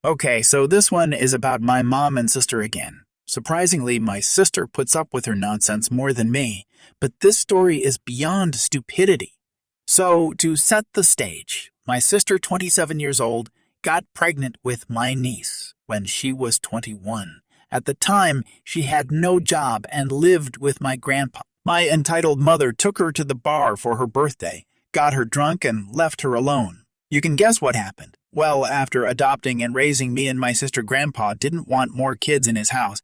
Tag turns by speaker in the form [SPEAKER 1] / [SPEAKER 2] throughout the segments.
[SPEAKER 1] Okay, so this one is about my mom and sister again. Surprisingly, my sister puts up with her nonsense more than me, but this story is beyond stupidity. So, to set the stage, my sister, 27 years old, got pregnant with my niece when she was 21. At the time, she had no job and lived with my grandpa. My entitled mother took her to the bar for her birthday, got her drunk, and left her alone. You can guess what happened. Well, after adopting and raising me and my sister, Grandpa didn't want more kids in his house,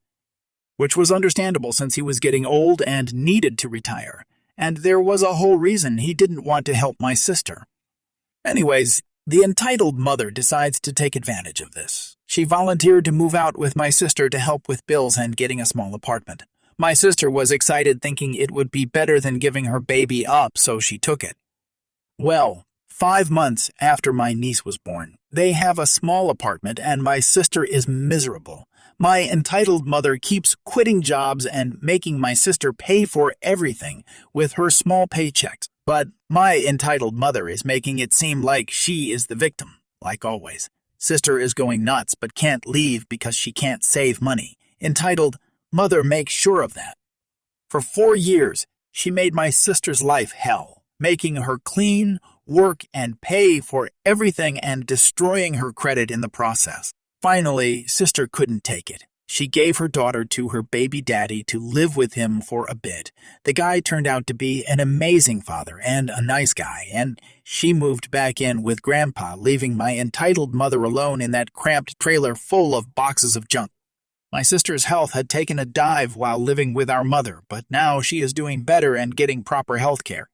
[SPEAKER 1] which was understandable since he was getting old and needed to retire. And there was a whole reason he didn't want to help my sister. Anyways, the entitled mother decides to take advantage of this. She volunteered to move out with my sister to help with bills and getting a small apartment. My sister was excited, thinking it would be better than giving her baby up, so she took it. Well, 5 months after my niece was born, they have a small apartment and my sister is miserable. My entitled mother keeps quitting jobs and making my sister pay for everything with her small paychecks. But my entitled mother is making it seem like she is the victim, like always. Sister is going nuts but can't leave because she can't save money. Entitled mother makes sure of that. For 4 years, she made my sister's life hell, making her clean, work, and pay for everything and destroying her credit in the process. Finally, sister couldn't take it. She gave her daughter to her baby daddy to live with him for a bit. The guy turned out to be an amazing father and a nice guy, and she moved back in with Grandpa, leaving my entitled mother alone in that cramped trailer full of boxes of junk. My sister's health had taken a dive while living with our mother, but now she is doing better and getting proper health care.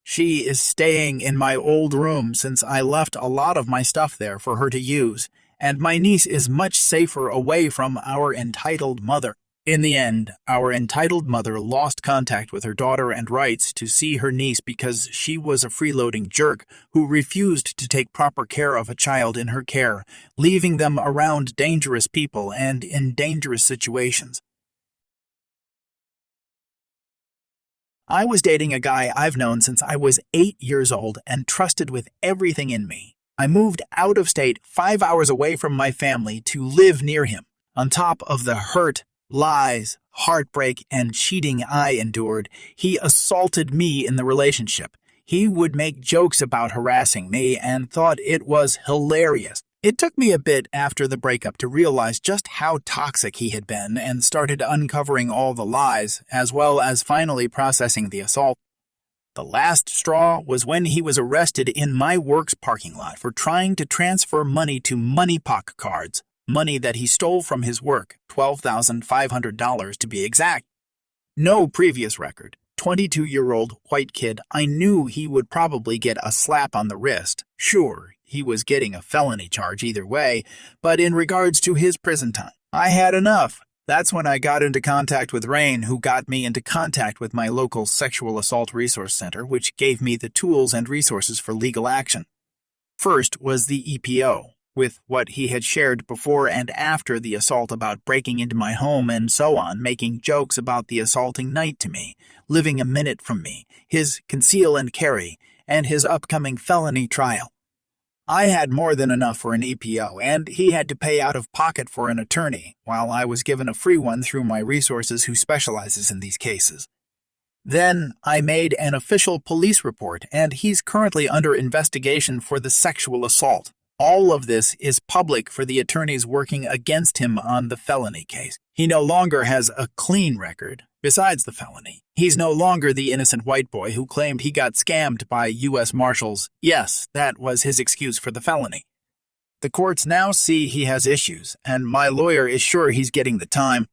[SPEAKER 1] She is staying in my old room since I left a lot of my stuff there for her to use, and my niece is much safer away from our entitled mother. In the end, our entitled mother lost contact with her daughter and rights to see her niece because she was a freeloading jerk who refused to take proper care of a child in her care, leaving them around dangerous people and in dangerous situations. I was dating a guy I've known since I was 8 years old and trusted with everything in me. I moved out of state 5 hours away from my family to live near him. On top of the hurt, lies, heartbreak, and cheating I endured, he assaulted me in the relationship. He would make jokes about harassing me and thought it was hilarious. It took me a bit after the breakup to realize just how toxic he had been and started uncovering all the lies, as well as finally processing the assault. The last straw was when he was arrested in my work's parking lot for trying to transfer money to money-pock cards, money that he stole from his work, $12,500 to be exact. No previous record. 22-year-old white kid, I knew he would probably get a slap on the wrist. Sure, he was getting a felony charge either way, but in regards to his prison time, I had enough. That's when I got into contact with Rain, who got me into contact with my local sexual assault resource center, which gave me the tools and resources for legal action. First was the EPO, with what he had shared before and after the assault about breaking into my home and so on, making jokes about the assaulting night to me, living a minute from me, his conceal and carry, and his upcoming felony trial. I had more than enough for an EPO, and he had to pay out of pocket for an attorney, while I was given a free one through my resources who specializes in these cases. Then I made an official police report, and he's currently under investigation for the sexual assault. All of this is public for the attorneys working against him on the felony case. He no longer has a clean record, besides the felony. He's no longer the innocent white boy who claimed he got scammed by U.S. Marshals. Yes, that was his excuse for the felony. The courts now see he has issues, and my lawyer is sure he's getting the time.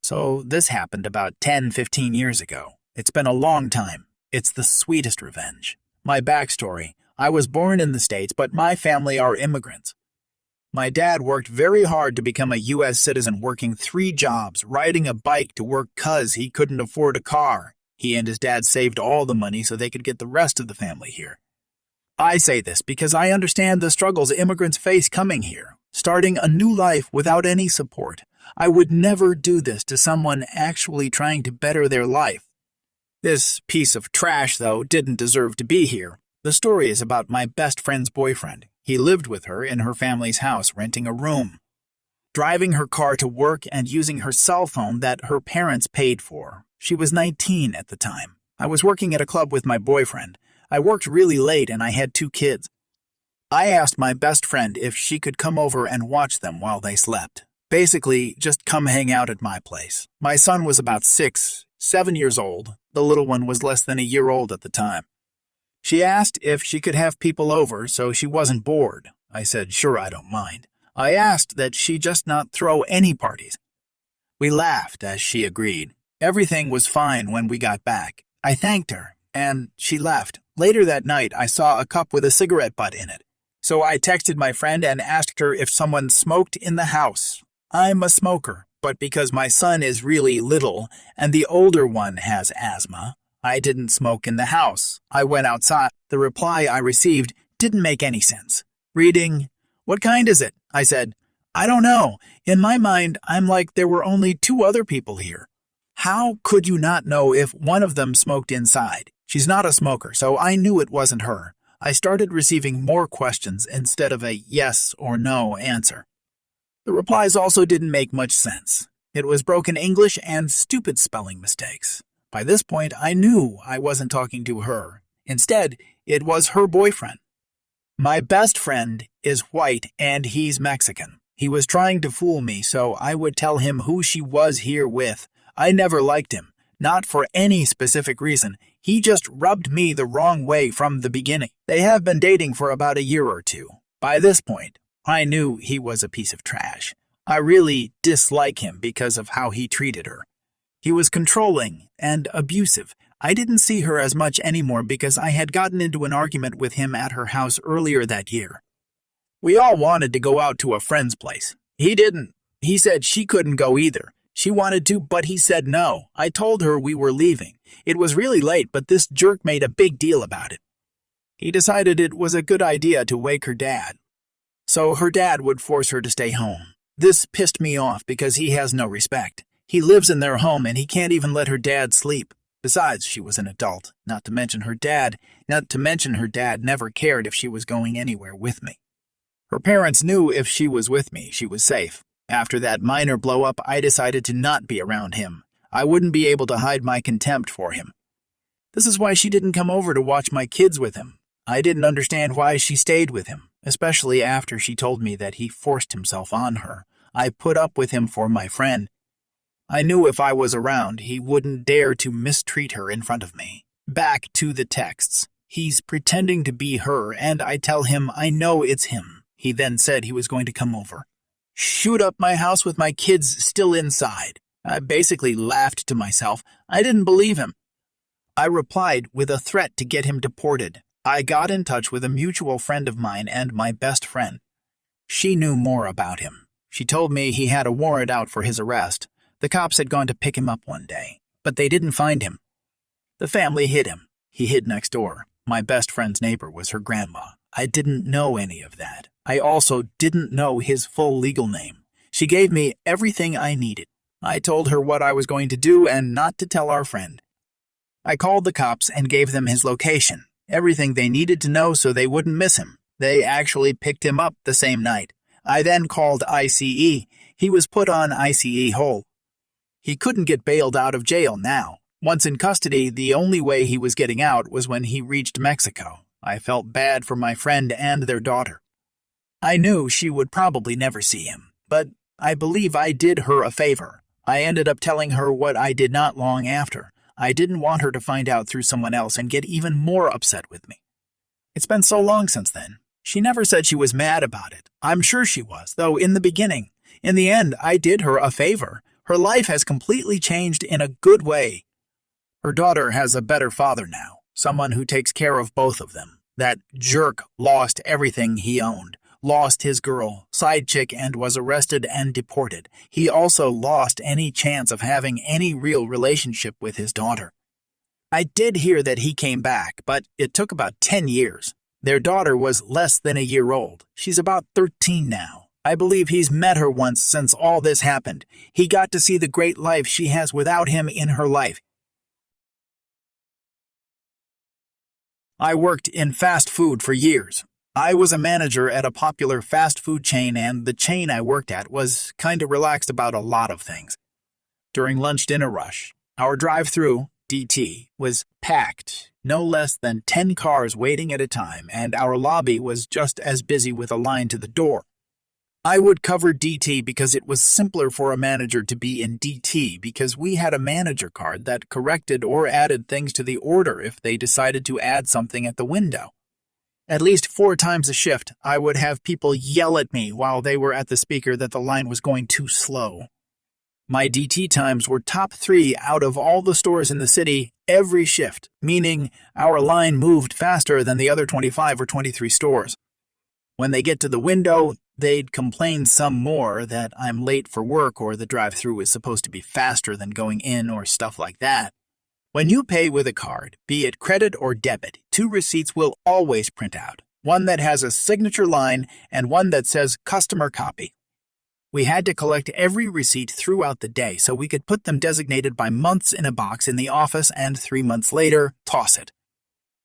[SPEAKER 1] So this happened about 10-15 years ago. It's been a long time. It's the sweetest revenge. My backstory: I was born in the States, but my family are immigrants. My dad worked very hard to become a U.S. citizen, working 3 jobs, riding a bike to work 'cause he couldn't afford a car. He and his dad saved all the money so they could get the rest of the family here. I say this because I understand the struggles immigrants face coming here, starting a new life without any support. I would never do this to someone actually trying to better their life. This piece of trash, though, didn't deserve to be here. The story is about my best friend's boyfriend. He lived with her in her family's house, renting a room, driving her car to work, and using her cell phone that her parents paid for. She was 19 at the time. I was working at a club with my boyfriend. I worked really late and I had 2 kids. I asked my best friend if she could come over and watch them while they slept. Basically, just come hang out at my place. My son was about 7 years old. The little one was less than a year old at the time. She asked if she could have people over so she wasn't bored. I said, sure, I don't mind. I asked that she just not throw any parties. We laughed as she agreed. Everything was fine when we got back. I thanked her, and she left. Later that night, I saw a cup with a cigarette butt in it. So I texted my friend and asked her if someone smoked in the house. I'm a smoker, but because my son is really little and the older one has asthma, I didn't smoke in the house. I went outside. The reply I received didn't make any sense. Reading, "What kind is it?" I said, "I don't know. In my mind, I'm like there were only 2 other people here. How could you not know if one of them smoked inside?" She's not a smoker, so I knew it wasn't her. I started receiving more questions instead of a yes or no answer. The replies also didn't make much sense. It was broken English and stupid spelling mistakes. By this point, I knew I wasn't talking to her. Instead, it was her boyfriend. My best friend is white and he's Mexican. He was trying to fool me, so I would tell him who she was here with. I never liked him, not for any specific reason. He just rubbed me the wrong way from the beginning. They have been dating for about a year or 2. By this point, I knew he was a piece of trash. I really dislike him because of how he treated her. He was controlling and abusive. I didn't see her as much anymore because I had gotten into an argument with him at her house earlier that year. We all wanted to go out to a friend's place. He didn't. He said she couldn't go either. She wanted to, but he said no. I told her we were leaving. It was really late, but this jerk made a big deal about it. He decided it was a good idea to wake her dad, so her dad would force her to stay home. This pissed me off because he has no respect. He lives in their home and he can't even let her dad sleep. Besides, she was an adult, not to mention her dad never cared if she was going anywhere with me. Her parents knew if she was with me, she was safe. After that minor blow-up, I decided to not be around him. I wouldn't be able to hide my contempt for him. This is why she didn't come over to watch my kids with him. I didn't understand why she stayed with him, especially after she told me that he forced himself on her. I put up with him for my friend. I knew if I was around, he wouldn't dare to mistreat her in front of me. Back to the texts. He's pretending to be her, and I tell him I know it's him. He then said he was going to come over, shoot up my house with my kids still inside. I basically laughed to myself. I didn't believe him. I replied with a threat to get him deported. I got in touch with a mutual friend of mine and my best friend. She knew more about him. She told me he had a warrant out for his arrest. The cops had gone to pick him up one day, but they didn't find him. The family hid him. He hid next door. My best friend's neighbor was her grandma. I didn't know any of that. I also didn't know his full legal name. She gave me everything I needed. I told her what I was going to do and not to tell our friend. I called the cops and gave them his location, everything they needed to know so they wouldn't miss him. They actually picked him up the same night. I then called ICE. He was put on ICE hold. He couldn't get bailed out of jail now. Once in custody, the only way he was getting out was when he reached Mexico. I felt bad for my friend and their daughter. I knew she would probably never see him, but I believe I did her a favor. I ended up telling her what I did not long after. I didn't want her to find out through someone else and get even more upset with me. It's been so long since then. She never said she was mad about it. I'm sure she was, though in the beginning. In the end, I did her a favor. Her life has completely changed in a good way. Her daughter has a better father now, someone who takes care of both of them. That jerk lost everything he owned, lost his girl, side chick, and was arrested and deported. He also lost any chance of having any real relationship with his daughter. I did hear that he came back, but it took about 10 years. Their daughter was less than a year old. She's about 13 now. I believe he's met her once since all this happened. He got to see the great life she has without him in her life. I worked in fast food for years. I was a manager at a popular fast food chain, and the chain I worked at was kinda relaxed about a lot of things. During lunch dinner rush, our drive-through, DT, was packed, no less than 10 cars waiting at a time, and our lobby was just as busy with a line to the door. I would cover DT because it was simpler for a manager to be in DT because we had a manager card that corrected or added things to the order if they decided to add something at the window. At least 4 times a shift, I would have people yell at me while they were at the speaker that the line was going too slow. My DT times were top 3 out of all the stores in the city every shift, meaning our line moved faster than the other 25 or 23 stores. When they get to the window, they'd complain some more that I'm late for work or the drive-through is supposed to be faster than going in or stuff like that. When you pay with a card, be it credit or debit, 2 receipts will always print out, one that has a signature line and one that says customer copy. We had to collect every receipt throughout the day so we could put them designated by months in a box in the office and 3 months later, toss it.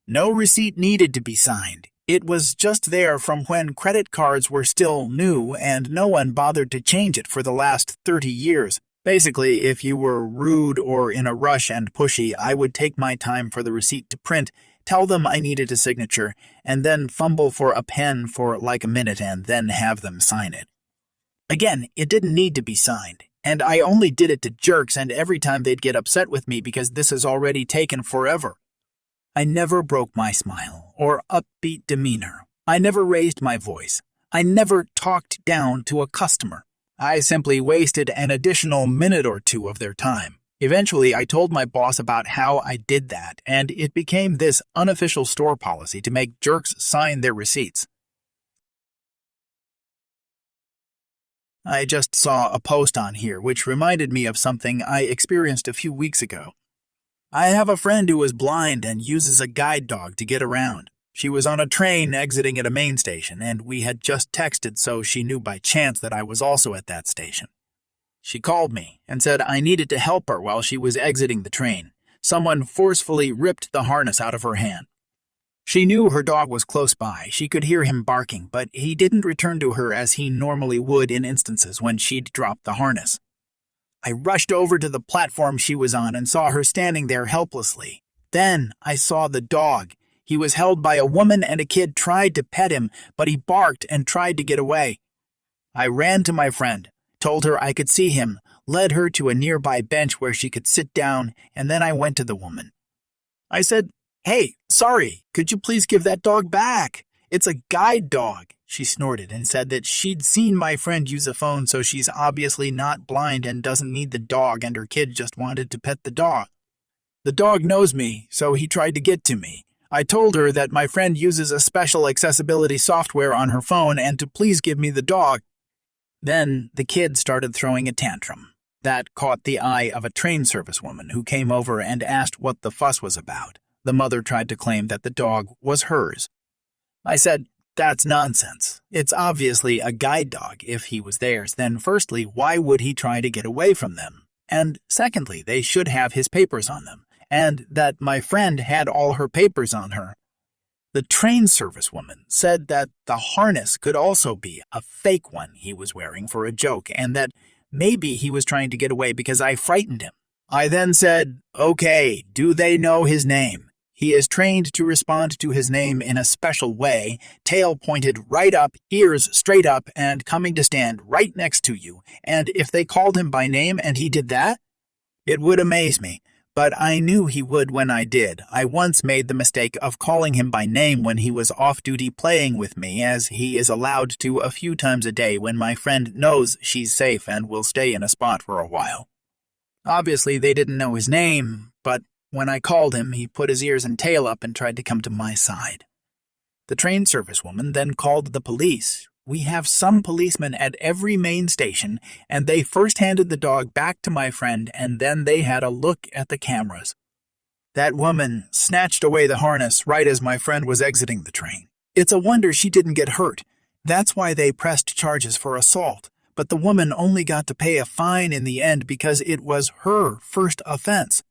[SPEAKER 1] No receipt needed to be signed. It was just there from when credit cards were still new and no one bothered to change it for the last 30 years. Basically, if you were rude or in a rush and pushy, I would take my time for the receipt to print, tell them I needed a signature, and then fumble for a pen for like a minute and then have them sign it. Again, it didn't need to be signed, and I only did it to jerks and every time they'd get upset with me because this has already taken forever. I never broke my smile or upbeat demeanor. I never raised my voice. I never talked down to a customer. I simply wasted an additional minute or 2 of their time. Eventually, I told my boss about how I did that, and it became this unofficial store policy to make jerks sign their receipts. I just saw a post on here which reminded me of something I experienced a few weeks ago. I have a friend who is blind and uses a guide dog to get around. She was on a train exiting at a main station, and we had just texted so she knew by chance that I was also at that station. She called me and said I needed to help her while she was exiting the train. Someone forcefully ripped the harness out of her hand. She knew her dog was close by. She could hear him barking, but he didn't return to her as he normally would in instances when she'd dropped the harness. I rushed over to the platform she was on and saw her standing there helplessly. Then I saw the dog. He was held by a woman and a kid tried to pet him, but he barked and tried to get away. I ran to my friend, told her I could see him, led her to a nearby bench where she could sit down, and then I went to the woman. I said, "Hey, sorry, could you please give that dog back? It's a guide dog." She snorted and said that she'd seen my friend use a phone, so she's obviously not blind and doesn't need the dog, and her kid just wanted to pet the dog. The dog knows me, so he tried to get to me. I told her that my friend uses a special accessibility software on her phone and to please give me the dog. Then the kid started throwing a tantrum. That caught the eye of a train service woman who came over and asked what the fuss was about. The mother tried to claim that the dog was hers. I said, "That's nonsense. It's obviously a guide dog. If he was theirs, then firstly, why would he try to get away from them? And secondly, they should have his papers on them, and that my friend had all her papers on her." The train service woman said that the harness could also be a fake one he was wearing for a joke, and that maybe he was trying to get away because I frightened him. I then said, "Okay, do they know his name? He is trained to respond to his name in a special way, tail pointed right up, ears straight up, and coming to stand right next to you. And if they called him by name and he did that, it would amaze me. But I knew he would when I did. I once made the mistake of calling him by name when he was off-duty playing with me, as he is allowed to a few times a day when my friend knows she's safe and will stay in a spot for a while. Obviously, they didn't know his name, but when I called him, he put his ears and tail up and tried to come to my side. The train service woman then called the police. We have some policemen at every main station, and they first handed the dog back to my friend, and then they had a look at the cameras. That woman snatched away the harness right as my friend was exiting the train. It's a wonder she didn't get hurt. That's why they pressed charges for assault. But the woman only got to pay a fine in the end because it was her first offense.